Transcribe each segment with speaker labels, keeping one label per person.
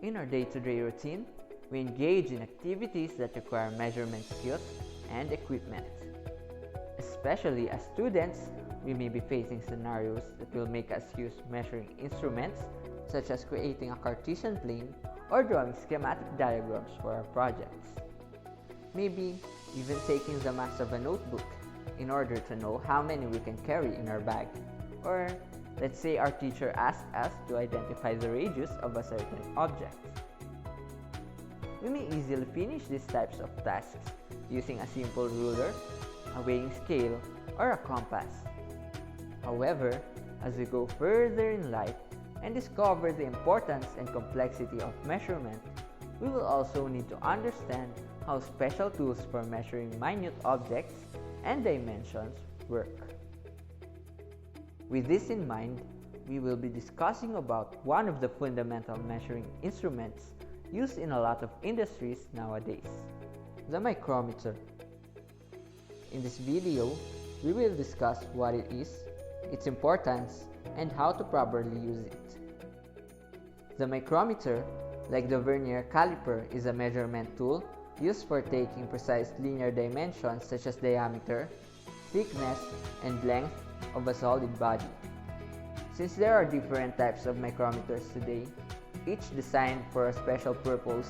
Speaker 1: In our day-to-day routine, we engage in activities that require measurement skills and equipment. Especially as students, we may be facing scenarios that will make us use measuring instruments such as creating a Cartesian plane or drawing schematic diagrams for our projects. Maybe even taking the mass of a notebook in order to know how many we can carry in our bag. Or let's say our teacher asked us to identify the radius of a certain object. We may easily finish these types of tasks using a simple ruler, a weighing scale, or a compass. However, as we go further in life and discover the importance and complexity of measurement, we will also need to understand how special tools for measuring minute objects and dimensions work. With this in mind, we will be discussing about one of the fundamental measuring instruments used in a lot of industries nowadays, the micrometer. In this video, we will discuss what it is, its importance, and how to properly use it. The micrometer, like the vernier caliper, is a measurement tool used for taking precise linear dimensions such as diameter, thickness, and length of a solid body. Since there are different types of micrometers today, each designed for a special purpose,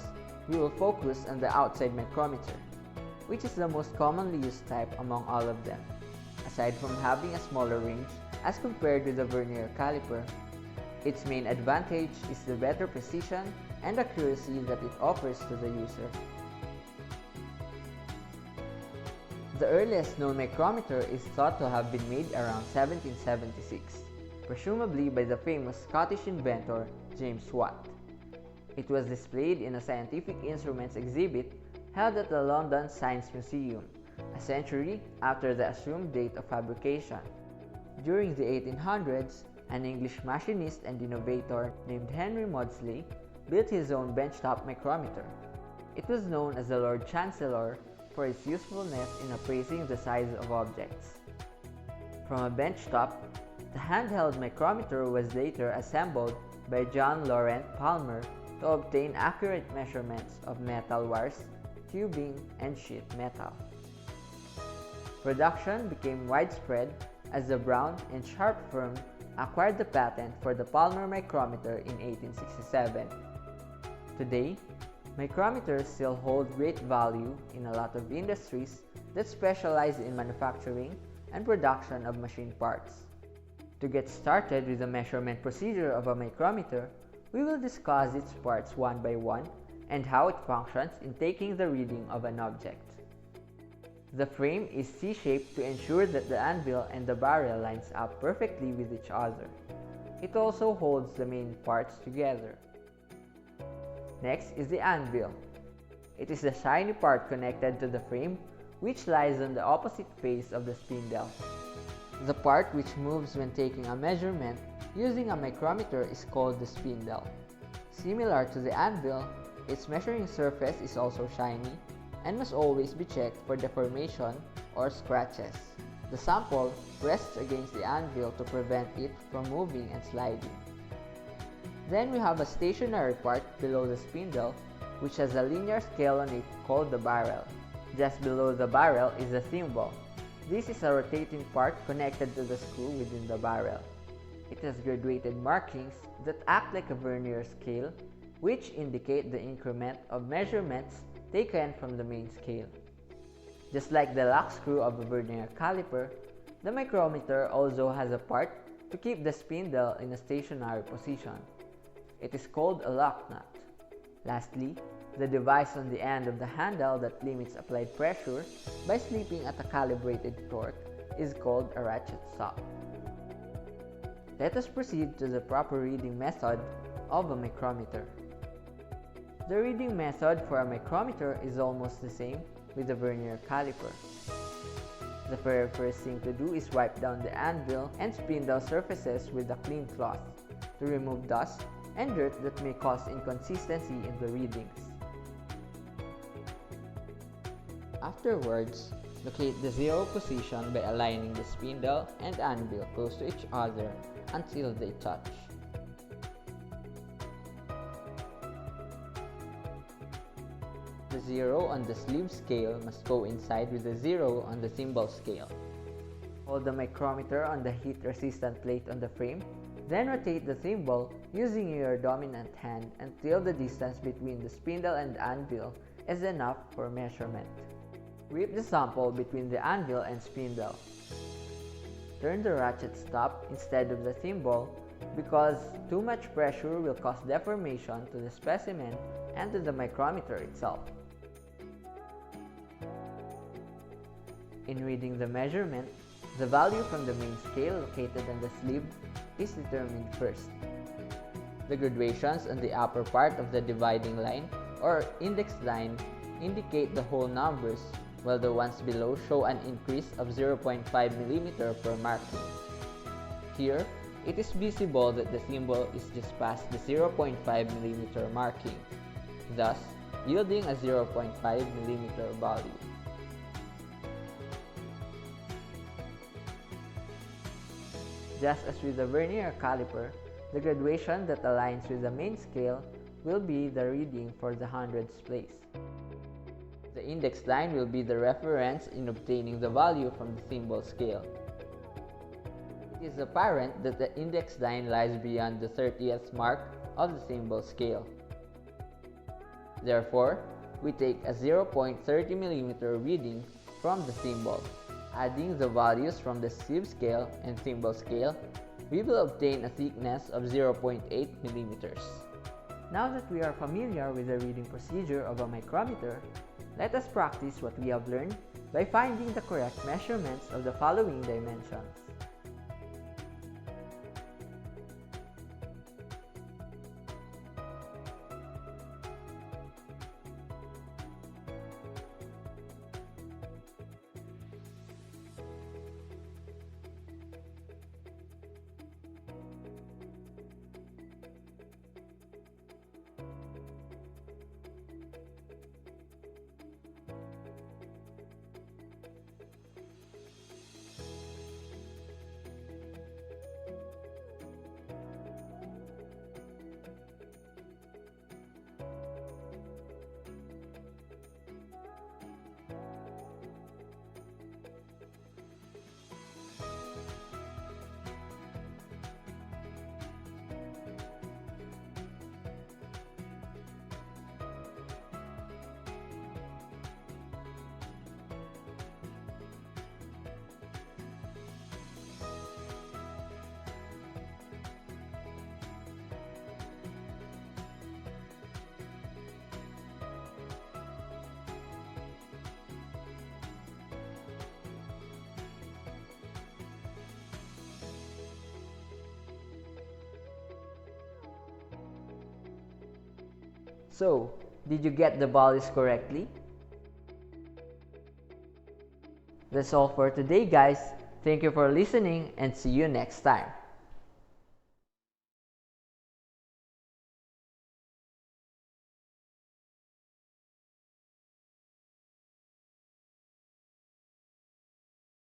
Speaker 1: we will focus on the outside micrometer, which is the most commonly used type among all of them. Aside from having a smaller range as compared with the vernier caliper, its main advantage is the better precision and accuracy that it offers to the user. The earliest known micrometer is thought to have been made around 1776, presumably by the famous Scottish inventor James Watt. It was displayed in a scientific instruments exhibit held at the London Science Museum, a century after the assumed date of fabrication. During the 1800s, an English machinist and innovator named Henry Maudslay built his own benchtop micrometer. It was known as the Lord Chancellor for its usefulness in appraising the size of objects. From a benchtop, the handheld micrometer was later assembled by John Laurent Palmer to obtain accurate measurements of metal wires, tubing, and sheet metal. Production became widespread as the Brown and Sharp firm acquired the patent for the Palmer micrometer in 1867. Today, micrometers still hold great value in a lot of industries that specialize in manufacturing and production of machine parts. To get started with the measurement procedure of a micrometer, we will discuss its parts one by one and how it functions in taking the reading of an object. The frame is C-shaped to ensure that the anvil and the barrel lines up perfectly with each other. It also holds the main parts together. Next is the anvil. It is the shiny part connected to the frame which lies on the opposite face of the spindle. The part which moves when taking a measurement using a micrometer is called the spindle. Similar to the anvil, its measuring surface is also shiny and must always be checked for deformation or scratches. The sample rests against the anvil to prevent it from moving and sliding. Then we have a stationary part below the spindle which has a linear scale on it called the barrel. Just below the barrel is the thimble. This is a rotating part connected to the screw within the barrel. It has graduated markings that act like a vernier scale, which indicate the increment of measurements taken from the main scale. Just like the lock screw of a vernier caliper, the micrometer also has a part to keep the spindle in a stationary position. It is called a lock nut. Lastly, the device on the end of the handle that limits applied pressure by slipping at a calibrated torque is called a ratchet stop. Let us proceed to the proper reading method of a micrometer. The reading method for a micrometer is almost the same with the vernier caliper. The very first thing to do is wipe down the anvil and spindle surfaces with a clean cloth to remove dust and dirt that may cause inconsistency in the readings. Afterwards, locate the zero position by aligning the spindle and anvil close to each other until they touch. The 0 on the sleeve scale must coincide with the 0 on the thimble scale. Hold the micrometer on the heat-resistant plate on the frame, then rotate the thimble using your dominant hand until the distance between the spindle and anvil is enough for measurement. Whip the sample between the anvil and spindle. Turn the ratchet stop instead of the thimble because too much pressure will cause deformation to the specimen and to the micrometer itself. In reading the measurement, the value from the main scale located on the sleeve is determined first. The graduations on the upper part of the dividing line or index line indicate the whole numbers, while the ones below show an increase of 0.5 mm per marking. Here, it is visible that the thimble is just past the 0.5 mm marking, thus yielding a 0.5 mm value. Just as with the vernier caliper, the graduation that aligns with the main scale will be the reading for the hundredths place. The index line will be the reference in obtaining the value from the thimble scale. It is apparent that the index line lies beyond the 30th mark of the thimble scale. Therefore, we take a 0.30 mm reading from the thimble. Adding the values from the sleeve scale and thimble scale, we will obtain a thickness of 0.8 mm. Now that we are familiar with the reading procedure of a micrometer, let us practice what we have learned by finding the correct measurements of the following dimensions. So, did you get the values correctly? That's all for today, guys. Thank you for listening and see you next time.